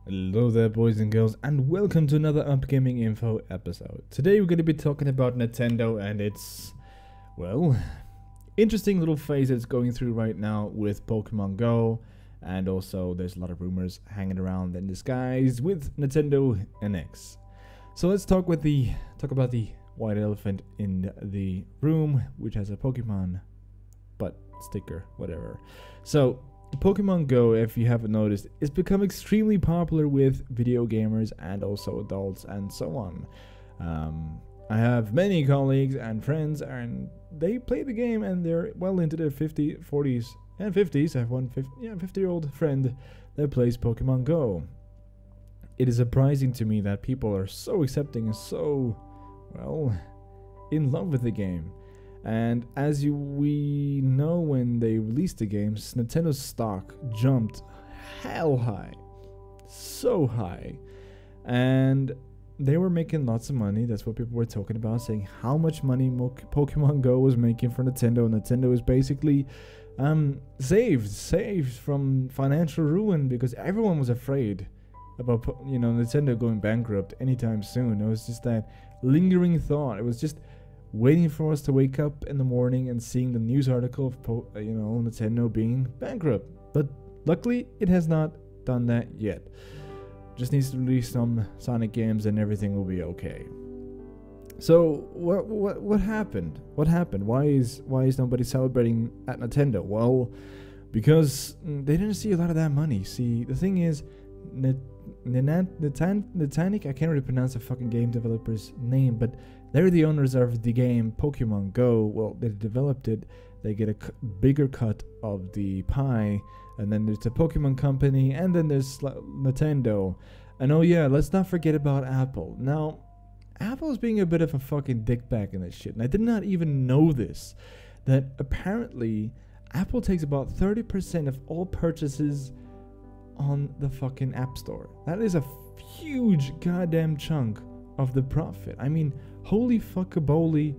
Hello there, boys and girls, and welcome to another Upgaminginfo episode. Today we're going to be talking about Nintendo and its, well, interesting little phase it's going through right now with Pokemon Go, and also there's a lot of rumors hanging around in the skies with Nintendo NX. So let's talk about the white elephant in the room, which has a Pokemon butt sticker, whatever. So Pokemon Go, if you haven't noticed, is become extremely popular with video gamers and also adults and so on. I have many colleagues and friends and they play the game and they're well into their 50s, 40s and 50s. I have one 50-year-old friend that plays Pokemon Go. It is surprising to me that people are so accepting and so, well, in love with the game. And as we know, when they released the games, Nintendo's stock jumped hell high. So high. And they were making lots of money. That's what people were talking about, saying how much money Pokemon Go was making for Nintendo. Nintendo was basically saved from financial ruin because everyone was afraid about, Nintendo going bankrupt anytime soon. It was just that lingering thought. It was just waiting for us to wake up in the morning and seeing the news article of Nintendo being bankrupt. But luckily, it has not done that yet. Just needs to release some Sonic games and everything will be okay. So what happened? What happened? Why is nobody celebrating at Nintendo? Well, because they didn't see a lot of that money. See, the thing is, Niantic, I can't really pronounce the fucking game developer's name, but they're the owners of the game Pokemon Go. Well, they developed it. They get a bigger cut of the pie. And then there's the Pokemon Company. And then there's Nintendo. And oh yeah, let's not forget about Apple. Now, Apple's being a bit of a fucking dickbag in this shit. And I did not even know this. That apparently, Apple takes about 30% of all purchases on the fucking App Store. That is a huge goddamn chunk of the profit. I mean, holy fuckaboli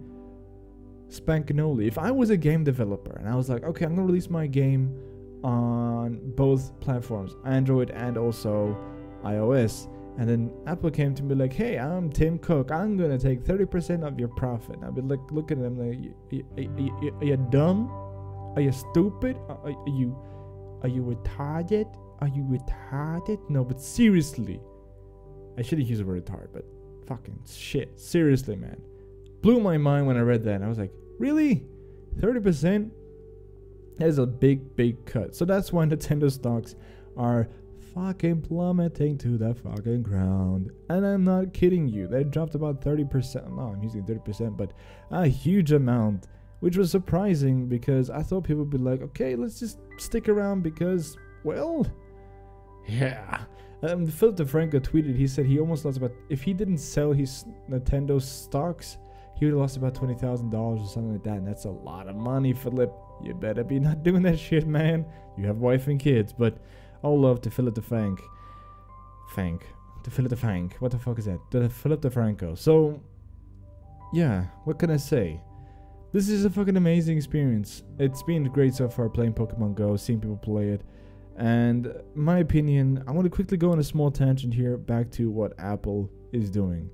spankanoli. If I was a game developer and I was like, okay, I'm gonna release my game on both platforms, Android and also iOS, and then Apple came to me like, hey, I'm Tim Cook, I'm gonna take 30% of your profit. I'd be like, look at them like, are you dumb? Are you stupid? Are you retarded? Are you retarded? No, but seriously, I should have used the word retard, but fucking shit. Seriously, man. Blew my mind when I read that. And I was like, really? 30%? That is a big cut. So that's why Nintendo stocks are fucking plummeting to the fucking ground. And I'm not kidding you. They dropped about 30%. No, I'm using 30%, but a huge amount. Which was surprising because I thought people would be like, okay, let's just stick around because, well, yeah. Philip DeFranco tweeted, he said he almost lost about, if he didn't sell his Nintendo stocks, he would have lost about $20,000 or something like that. And that's a lot of money, Philip. You better be not doing that shit, man. You have wife and kids, but all love to Philip DeFranco. To Philip DeFranco. What the fuck is that? To Philip DeFranco. So, yeah, what can I say? This is a fucking amazing experience. It's been great so far playing Pokemon Go, seeing people play it. And my opinion, I want to quickly go on a small tangent here back to what Apple is doing.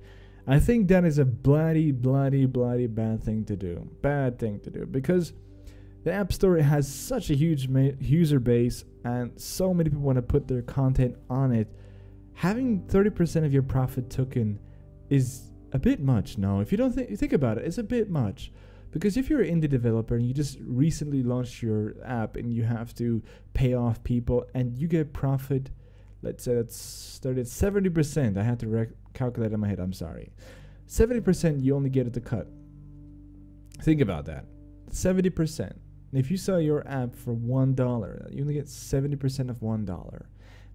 I think that is a bloody bad thing to do. Bad thing to do. Because the App Store has such a huge user base and so many people want to put their content on it. Having 30% of your profit taken is a bit much. No, if you don't think about it, it's a bit much. Because if you're an indie developer and you just recently launched your app and you have to pay off people and you get profit, let's say that's started at 70%. I had to calculate in my head, I'm sorry. 70% you only get at the cut. Think about that. 70%. If you sell your app for $1, you only get 70% of $1.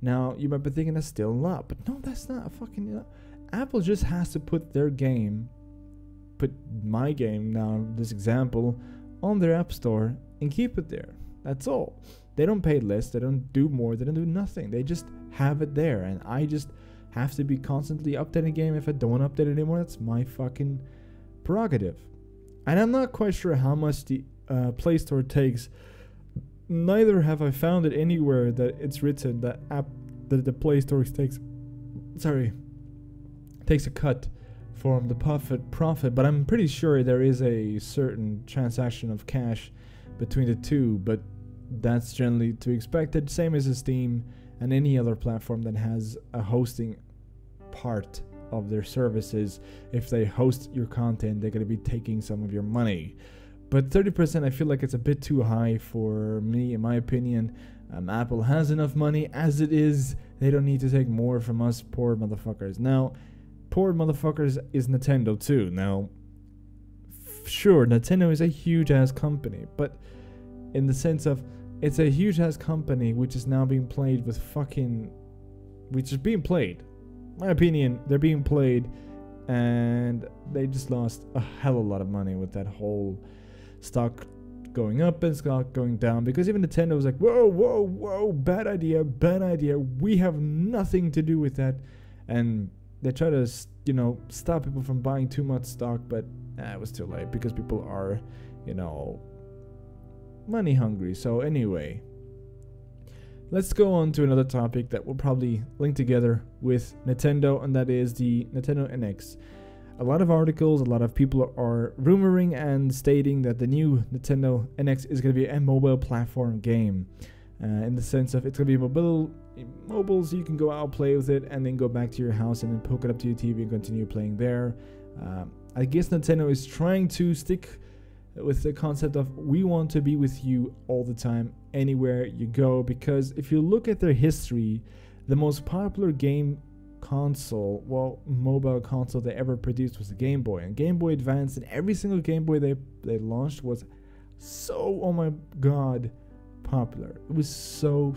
Now, you might be thinking that's still a lot, but no, that's not a fucking lot. Apple just has to put my game now, this example, on their app store and keep it there. That's all. They don't pay less, they don't do more, they don't do nothing. They just have it there, and I just have to be constantly updating the game. If I don't update it anymore, that's my fucking prerogative. And I'm not quite sure how much the Play Store takes. Neither have I found it anywhere that it's written that the Play Store takes a cut from the profit, but I'm pretty sure there is a certain transaction of cash between the two, but that's generally to be expected, same as Steam and any other platform that has a hosting part of their services. If they host your content, they're going to be taking some of your money. But 30%, I feel like it's a bit too high for me, in my opinion. Apple has enough money as it is. They don't need to take more from us poor motherfuckers. Now, poor motherfuckers is Nintendo too. Now, sure, Nintendo is a huge ass company, but in the sense of it's a huge ass company which is now being played with which is being played. My opinion, they're being played, and they just lost a hell of a lot of money with that whole stock going up and stock going down, because even Nintendo was like, whoa, bad idea, we have nothing to do with that. And they try to, stop people from buying too much stock, but it was too late, because people are, money hungry. So anyway, let's go on to another topic that will probably link together with Nintendo, and that is the Nintendo NX. A lot of articles, a lot of people are rumoring and stating that the new Nintendo NX is going to be a mobile platform game, in the sense of it's going to be mobile, so you can go out, play with it, and then go back to your house and then hook it up to your TV and continue playing there. I guess Nintendo is trying to stick with the concept of we want to be with you all the time, anywhere you go, because if you look at their history, the most popular mobile console they ever produced was the Game Boy, and Game Boy Advance, and every single Game Boy they launched was so, oh my god, popular. It was so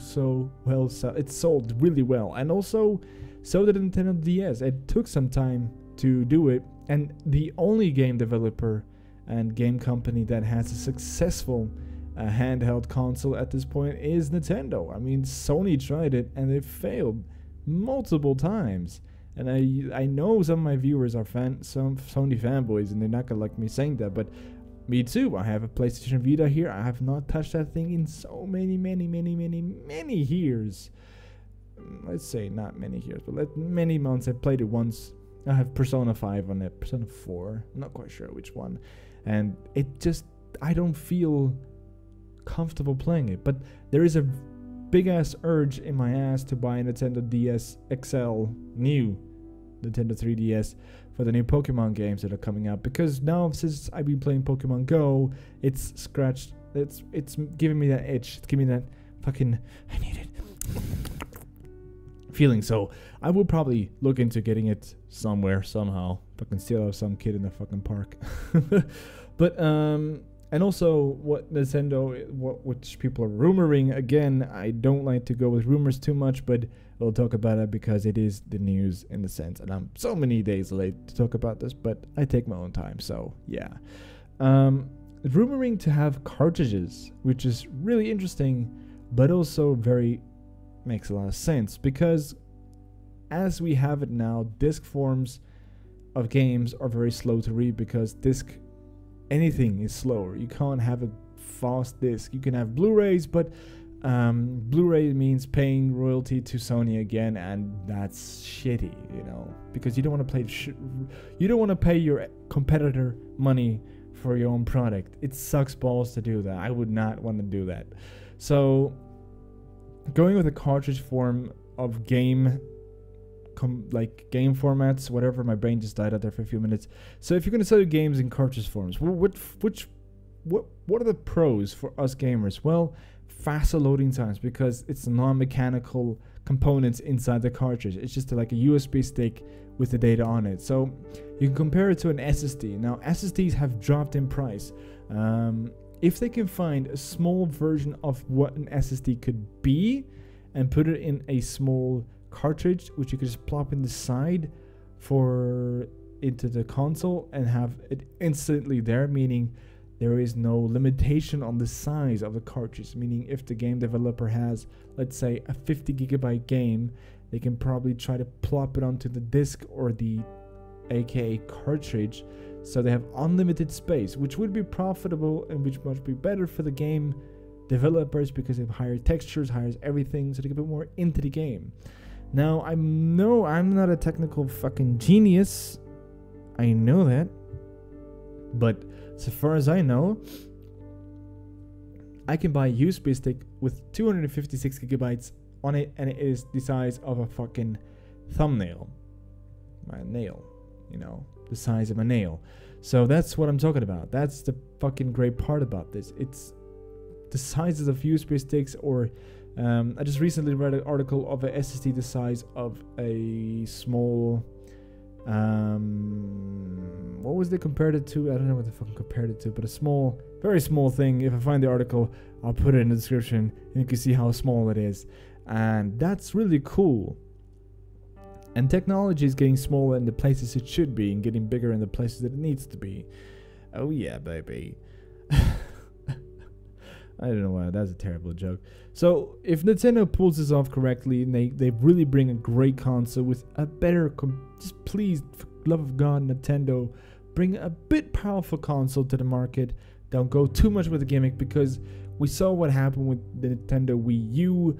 well sold. It sold really well, and also so did the Nintendo DS. It took some time to do it, and the only game developer and game company that has a successful handheld console at this point is Nintendo. I mean, Sony tried it and they failed multiple times, and I know some of my viewers are some Sony fanboys, and they're not gonna like me saying that, but me too. I have a PlayStation Vita here. I have not touched that thing in so many years. Let's say not many years, but many months. I played it once. I have Persona 5 on it, Persona 4, I'm not quite sure which one, and I don't feel comfortable playing it, but there is a big ass urge in my ass to buy a Nintendo DS XL, new Nintendo 3DS, for the new Pokemon games that are coming out, because now since I've been playing Pokemon Go, it's giving me that itch, it's giving me that fucking I need it feeling. So I will probably look into getting it somewhere, somehow. Fucking steal out some kid in the fucking park. But and also what Nintendo, which people are rumoring, again, I don't like to go with rumors too much, but we'll talk about it because it is the news in the sense, and I'm so many days late to talk about this, but I take my own time, so yeah. Rumoring to have cartridges, which is really interesting, but also makes a lot of sense, because as we have it now, disc forms of games are very slow to read, because anything is slower. You can't have a fast disc. You can have Blu-rays, but Blu-ray means paying royalty to Sony again, and that's shitty, because you don't want to pay your competitor money for your own product. It sucks balls to do that. I would not want to do that. So going with a cartridge form of game formats, whatever, my brain just died out there for a few minutes. So if you're going to sell your games in cartridge forms, what are the pros for us gamers? Well, faster loading times, because it's non-mechanical components inside the cartridge. It's just like a USB stick with the data on it. So you can compare it to an SSD. Now, SSDs have dropped in price. If they can find a small version of what an SSD could be and put it in a small cartridge, which you could just plop in the side into the console and have it instantly there, meaning there is no limitation on the size of the cartridge, meaning if the game developer has, let's say, a 50 gigabyte game, they can probably try to plop it onto the disc or the aka cartridge, so they have unlimited space, which would be profitable and which must be better for the game developers, because they have higher textures, higher everything, so they can put more into the game. Now, I'm not a technical fucking genius. I know that. But so far as I know, I can buy a USB stick with 256 gigabytes on it, and it is the size of a fucking thumbnail. My nail, you know, the size of a nail. So that's what I'm talking about. That's the fucking great part about this. It's the sizes of USB sticks, or I just recently read an article of a SSD the size of a small, what was they compared it to? I don't know what they fucking compared it to, but a small, very small thing. If I find the article, I'll put it in the description, and you can see how small it is. And that's really cool. And technology is getting smaller in the places it should be, and getting bigger in the places that it needs to be. Oh yeah, baby. I don't know why, that's a terrible joke. So, if Nintendo pulls this off correctly, and they really bring a great console with a better, just please, for love of God, Nintendo, bring a bit powerful console to the market. Don't go too much with the gimmick, because we saw what happened with the Nintendo Wii U.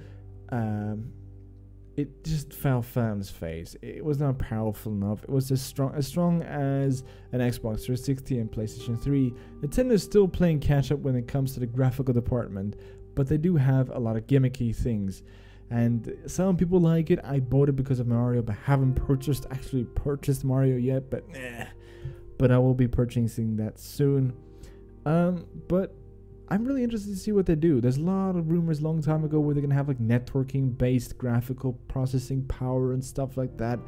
It just fell flat on its face. It was not powerful enough. It was as strong as an Xbox 360 and PlayStation 3. Nintendo is still playing catch up when it comes to the graphical department, but they do have a lot of gimmicky things. And some people like it. I bought it because of Mario, but haven't actually purchased Mario yet. But I will be purchasing that soon. But I'm really interested to see what they do. There's a lot of rumors long time ago where they're going to have like networking based graphical processing power and stuff like that,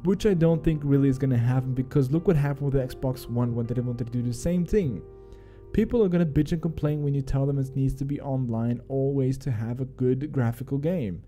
which I don't think really is going to happen, because look what happened with the Xbox One when they wanted to do the same thing. People are going to bitch and complain when you tell them it needs to be online always to have a good graphical game.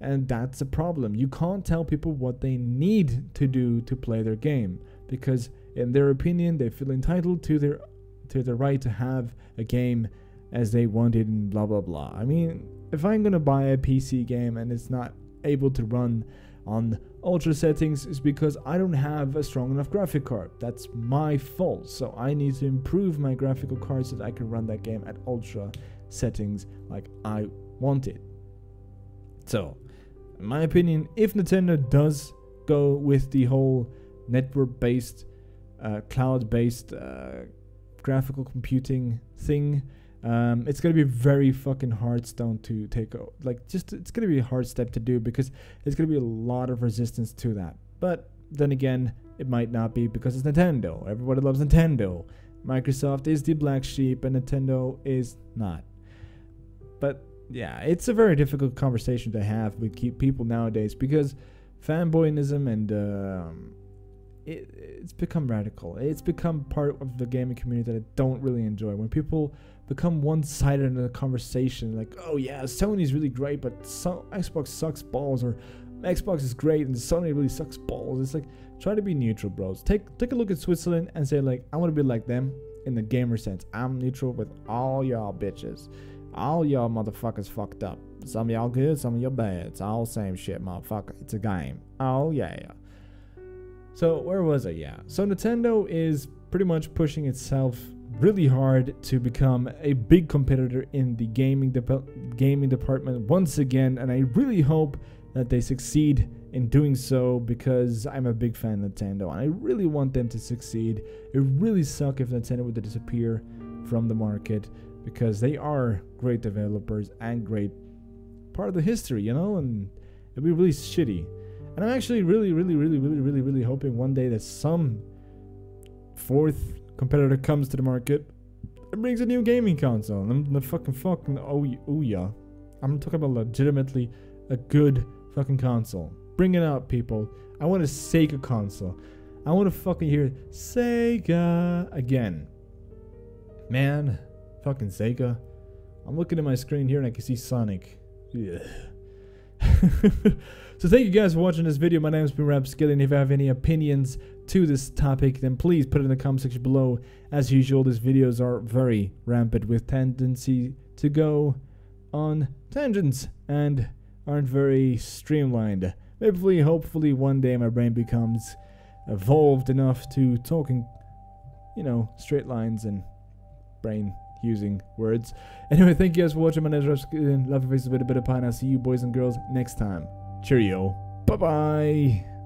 And that's a problem. You can't tell people what they need to do to play their game, because in their opinion they feel entitled to the right to have a game as they want it and blah blah blah. I mean, if I'm gonna buy a PC game and it's not able to run on ultra settings, it's because I don't have a strong enough graphic card. That's my fault. So I need to improve my graphical card so that I can run that game at ultra settings like I want it. So, in my opinion, if Nintendo does go with the whole network-based, cloud-based graphical computing thing, it's gonna be very fucking hard stone to take it's gonna be a hard step to do, because there's gonna be a lot of resistance to that. But then again, it might not be, because it's Nintendo. Everybody loves Nintendo. Microsoft is the black sheep and Nintendo is not. But yeah, it's a very difficult conversation to have with people nowadays, because fanboyism and it's become radical. It's become part of the gaming community that I don't really enjoy. When people become one-sided in a conversation, like, oh yeah, Sony's really great, but Xbox sucks balls, or Xbox is great and Sony really sucks balls. It's like, try to be neutral, bros. Take a look at Switzerland and say, like, I want to be like them in the gamer sense. I'm neutral with all y'all bitches. All y'all motherfuckers fucked up. Some of y'all good, some of y'all bad. It's all same shit, motherfucker. It's a game. Oh yeah. So where was I? Yeah. So Nintendo is pretty much pushing itself really hard to become a big competitor in the gaming department once again, and I really hope that they succeed in doing so, because I'm a big fan of Nintendo and I really want them to succeed. It really sucks if Nintendo were to disappear from the market, because they are great developers and great part of the history, you know, and it'd be really shitty. And I'm actually really hoping one day that some fourth competitor comes to the market and brings a new gaming console. And I'm not fucking oh yeah. I'm talking about legitimately a good fucking console. Bring it out, people. I want a Sega console. I want to fucking hear Sega again. Man, fucking Sega. I'm looking at my screen here and I can see Sonic. Yeah. So thank you guys for watching this video. My name has been Rapskilian. If you have any opinions to this topic, then please put it in the comment section below. As usual, these videos are very rampant with tendency to go on tangents and aren't very streamlined. Hopefully one day my brain becomes evolved enough to talking, you know, straight lines and brain using words. Anyway, thank you guys for watching. My name is Rapskilian. Love your faces, a bit of pie, and I'll see you boys and girls next time. Cheerio. Bye-bye.